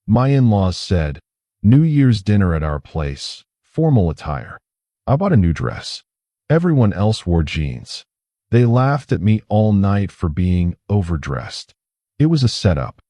My in-laws said, New Year's dinner at our place, formal attire. I bought a new dress. Everyone else wore jeans. They laughed at me all night for being overdressed. It was a setup.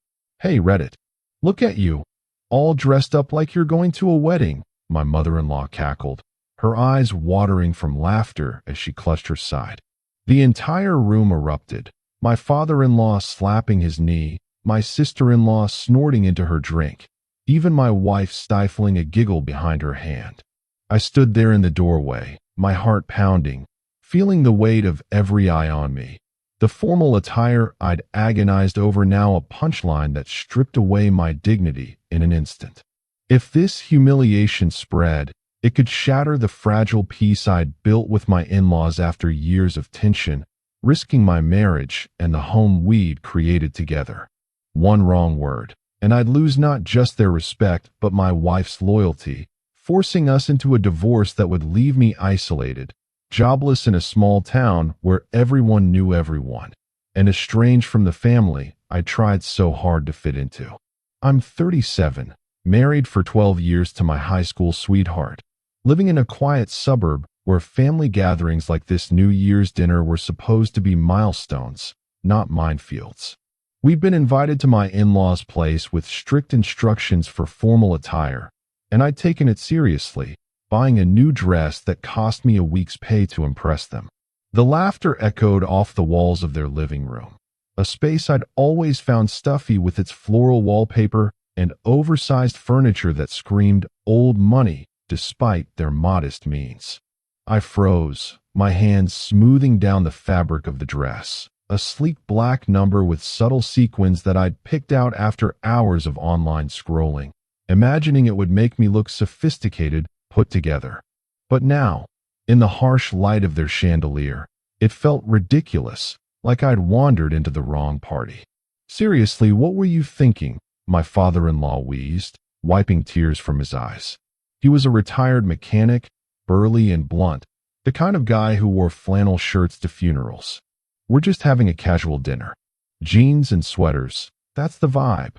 Hey, Reddit. Look at you. All dressed up like you're going to a wedding, my mother-in-law cackled, her eyes watering from laughter as she clutched her side. The entire room erupted, my father-in-law slapping his knee, my sister-in-law snorting into her drink, even my wife stifling a giggle behind her hand. I stood there in the doorway, my heart pounding, feeling the weight of every eye on me. The formal attire I'd agonized over, now a punchline that stripped away my dignity in an instant. If this humiliation spread, it could shatter the fragile peace I'd built with my in-laws after years of tension, risking my marriage and the home we'd created together. One wrong word, and I'd lose not just their respect but my wife's loyalty, forcing us into a divorce that would leave me isolated, jobless in a small town where everyone knew everyone, and estranged from the family I tried so hard to fit into. I'm 37, married for 12 years to my high school sweetheart, living in a quiet suburb where family gatherings like this New Year's dinner were supposed to be milestones, not minefields. We've been invited to my in-laws' place with strict instructions for formal attire, and I'd taken it seriously, buying a new dress that cost me a week's pay to impress them. The laughter echoed off the walls of their living room, a space I'd always found stuffy with its floral wallpaper and oversized furniture that screamed old money despite their modest means. I froze, my hands smoothing down the fabric of the dress, a sleek black number with subtle sequins that I'd picked out after hours of online scrolling, imagining it would make me look sophisticated, put together. But now, in the harsh light of their chandelier, it felt ridiculous, like I'd wandered into the wrong party. Seriously, what were you thinking? My father-in-law wheezed, wiping tears from his eyes. He was a retired mechanic, burly and blunt, the kind of guy who wore flannel shirts to funerals. We're just having a casual dinner. Jeans and sweaters, that's the vibe.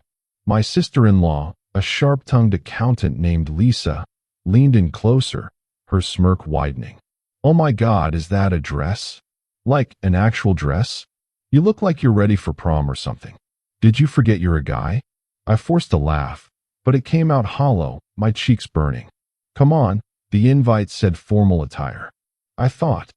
My sister-in-law, a sharp-tongued accountant named Lisa, leaned in closer, her smirk widening. Oh my God, is that a dress? Like an actual dress? You look like you're ready for prom or something. Did you forget you're a guy? I forced a laugh, but it came out hollow, my cheeks burning. Come on, the invite said formal attire. I thought.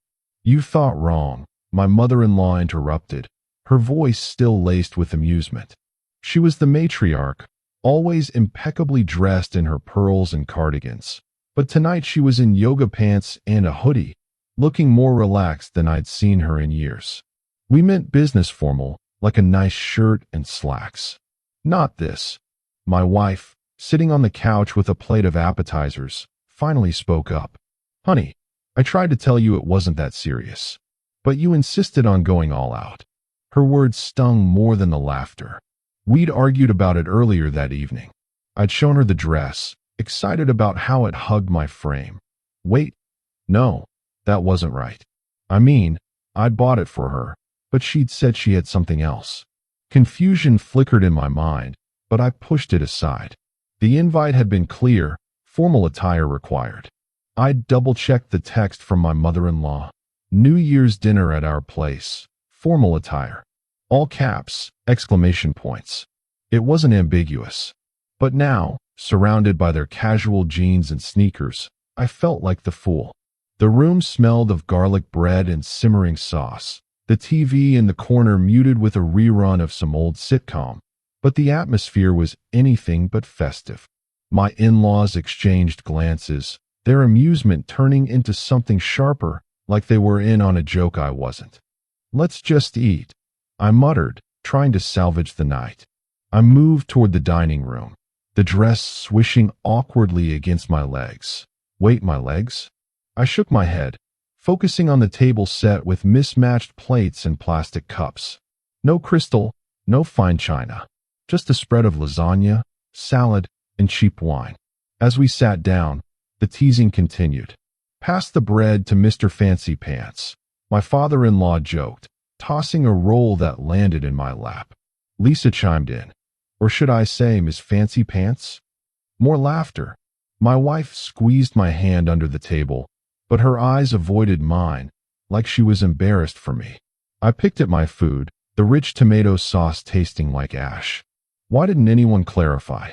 You thought wrong, my mother-in-law interrupted, her voice still laced with amusement. She was the matriarch, always impeccably dressed in her pearls and cardigans. But tonight she was in yoga pants and a hoodie, looking more relaxed than I'd seen her in years. We meant business formal, like a nice shirt and slacks. Not this. My wife, sitting on the couch with a plate of appetizers, finally spoke up. Honey, I tried to tell you it wasn't that serious, but you insisted on going all out. Her words stung more than the laughter. We'd argued about it earlier that evening. I'd shown her the dress, excited about how it hugged my frame. Wait, no, that wasn't right. I mean, I'd bought it for her, but she'd said she had something else. Confusion flickered in my mind, but I pushed it aside. The invite had been clear, formal attire required. I'd double-checked the text from my mother-in-law. New Year's dinner at our place, formal attire. All caps, exclamation points. It wasn't ambiguous. But now, surrounded by their casual jeans and sneakers, I felt like the fool. The room smelled of garlic bread and simmering sauce, the TV in the corner muted with a rerun of some old sitcom, but the atmosphere was anything but festive. My in-laws exchanged glances, their amusement turning into something sharper, like they were in on a joke I wasn't. Let's just eat, I muttered, trying to salvage the night. I moved toward the dining room, the dress swishing awkwardly against my legs. Wait, my legs? I shook my head, focusing on the table set with mismatched plates and plastic cups. No crystal, no fine china, just a spread of lasagna, salad, and cheap wine. As we sat down, the teasing continued. Pass the bread to Mr. Fancy Pants, my father-in-law joked, tossing a roll that landed in my lap. Lisa chimed in. Or should I say Miss Fancy Pants? More laughter. My wife squeezed my hand under the table, but her eyes avoided mine, like she was embarrassed for me. I picked at my food, the rich tomato sauce tasting like ash. Why didn't anyone clarify?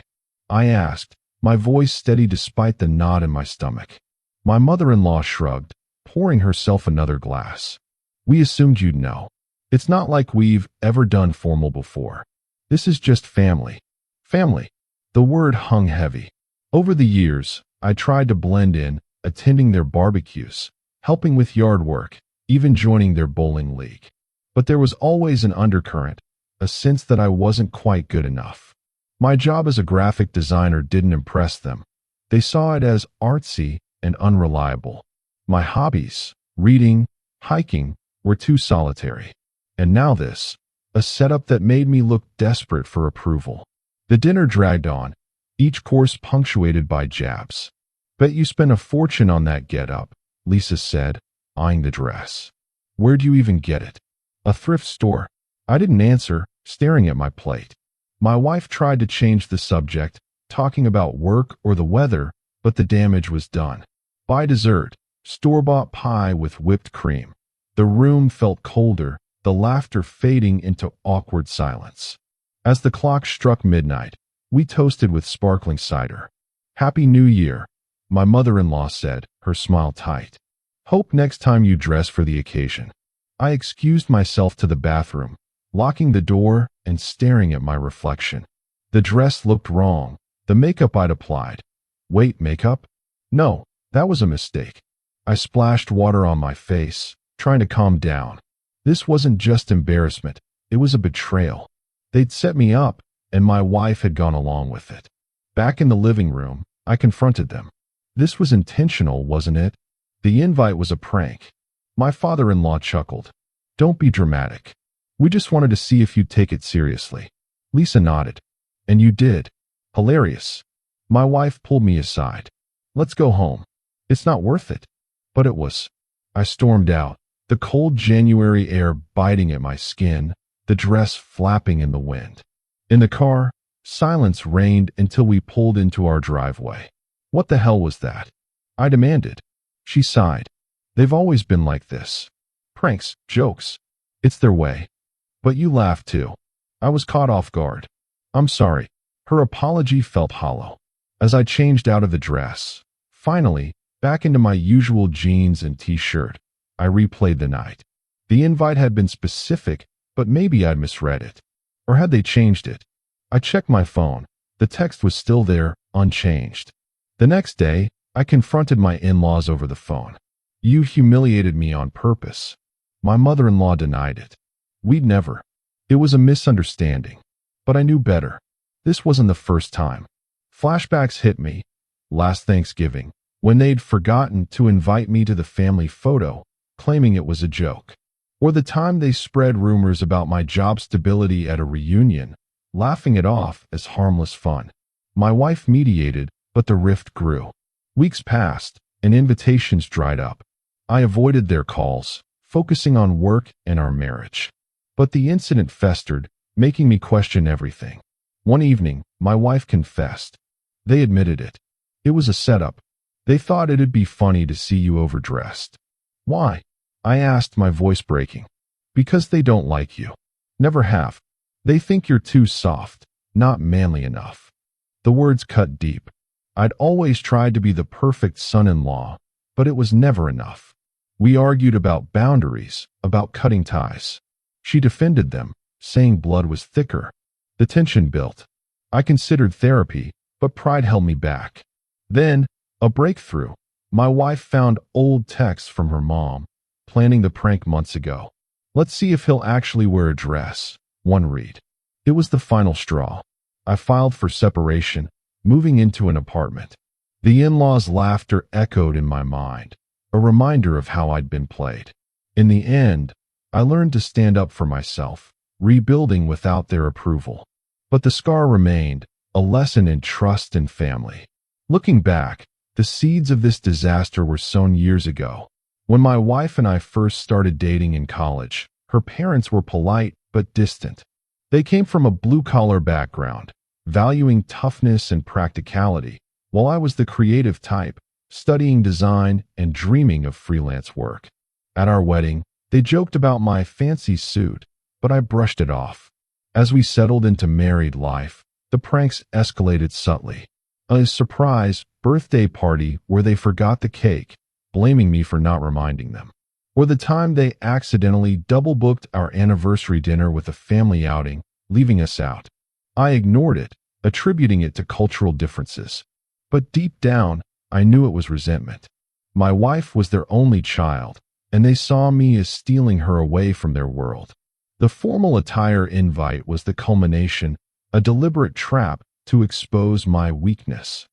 I asked, my voice steady despite the knot in my stomach. My mother-in-law shrugged, pouring herself another glass. We assumed you'd know. It's not like we've ever done formal before. This is just family. Family. The word hung heavy. Over the years, I tried to blend in, attending their barbecues, helping with yard work, even joining their bowling league. But there was always an undercurrent, a sense that I wasn't quite good enough. My job as a graphic designer didn't impress them. They saw it as artsy and unreliable. My hobbies, reading, hiking, were too solitary. And now this, a setup that made me look desperate for approval. The dinner dragged on, each course punctuated by jabs. Bet you spent a fortune on that get-up, Lisa said, eyeing the dress. Where'd you even get it? A thrift store. I didn't answer, staring at my plate. My wife tried to change the subject, talking about work or the weather, but the damage was done. By dessert, store-bought pie with whipped cream. The room felt colder, the laughter fading into awkward silence. As the clock struck midnight, we toasted with sparkling cider. Happy New Year, my mother-in-law said, her smile tight. Hope next time you dress for the occasion. I excused myself to the bathroom, locking the door and staring at my reflection. The dress looked wrong, the makeup I'd applied. Wait, makeup? No, that was a mistake. I splashed water on my face, trying to calm down. This wasn't just embarrassment, it was a betrayal. They'd set me up, and my wife had gone along with it. Back in the living room, I confronted them. This was intentional, wasn't it? The invite was a prank. My father-in-law chuckled. Don't be dramatic. We just wanted to see if you'd take it seriously. Lisa nodded. And you did. Hilarious. My wife pulled me aside. Let's go home. It's not worth it. But it was. I stormed out, the cold January air biting at my skin, the dress flapping in the wind. In the car, silence reigned until we pulled into our driveway. What the hell was that? I demanded. She sighed. They've always been like this. Pranks, jokes. It's their way. But you laughed too. I was caught off guard. I'm sorry. Her apology felt hollow. As I changed out of the dress, finally, back into my usual jeans and t-shirt, I replayed the night. The invite had been specific, but maybe I'd misread it. Or had they changed it? I checked my phone. The text was still there, unchanged. The next day, I confronted my in-laws over the phone. You humiliated me on purpose. My mother-in-law denied it. We'd never. It was a misunderstanding. But I knew better. This wasn't the first time. Flashbacks hit me. Last Thanksgiving, when they'd forgotten to invite me to the family photo, claiming it was a joke. Or the time they spread rumors about my job stability at a reunion, laughing it off as harmless fun. My wife mediated, but the rift grew. Weeks passed, and invitations dried up. I avoided their calls, focusing on work and our marriage. But the incident festered, making me question everything. One evening, my wife confessed. They admitted it. It was a setup. They thought it'd be funny to see you overdressed. Why? I asked, my voice breaking. Because they don't like you. Never have. They think you're too soft, not manly enough. The words cut deep. I'd always tried to be the perfect son-in-law, but it was never enough. We argued about boundaries, about cutting ties. She defended them, saying blood was thicker. The tension built. I considered therapy, but pride held me back. Then, a breakthrough. My wife found old texts from her mom, planning the prank months ago. Let's see if he'll actually wear a dress. One read. It was the final straw. I filed for separation, moving into an apartment. The in-laws' laughter echoed in my mind, a reminder of how I'd been played. In the end, I learned to stand up for myself, rebuilding without their approval. But the scar remained, a lesson in trust and family. Looking back, the seeds of this disaster were sown years ago. When my wife and I first started dating in college, her parents were polite but distant. They came from a blue-collar background, valuing toughness and practicality, while I was the creative type, studying design and dreaming of freelance work. At our wedding, they joked about my fancy suit, but I brushed it off. As we settled into married life, the pranks escalated subtly. A surprise birthday party where they forgot the cake, blaming me for not reminding them. Or the time they accidentally double-booked our anniversary dinner with a family outing, leaving us out. I ignored it, attributing it to cultural differences. But deep down, I knew it was resentment. My wife was their only child, and they saw me as stealing her away from their world. The formal attire invite was the culmination, a deliberate trap to expose my weakness.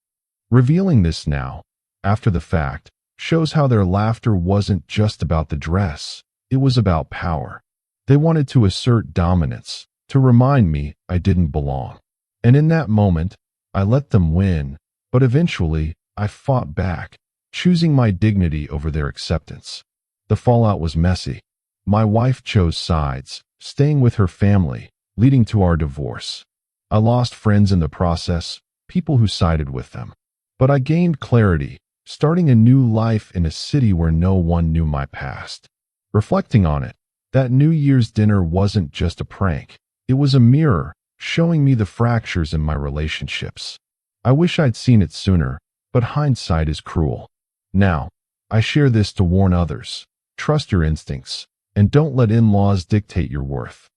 Revealing this now, after the fact, shows how their laughter wasn't just about the dress, it was about power. They wanted to assert dominance, to remind me I didn't belong. And in that moment, I let them win, but eventually I fought back, choosing my dignity over their acceptance. The fallout was messy. My wife chose sides, staying with her family, leading to our divorce. I lost friends in the process, people who sided with them. But I gained clarity, starting a new life in a city where no one knew my past. Reflecting on it, that New Year's dinner wasn't just a prank. It was a mirror, showing me the fractures in my relationships. I wish I'd seen it sooner, but hindsight is cruel. Now, I share this to warn others. Trust your instincts, and don't let in-laws dictate your worth.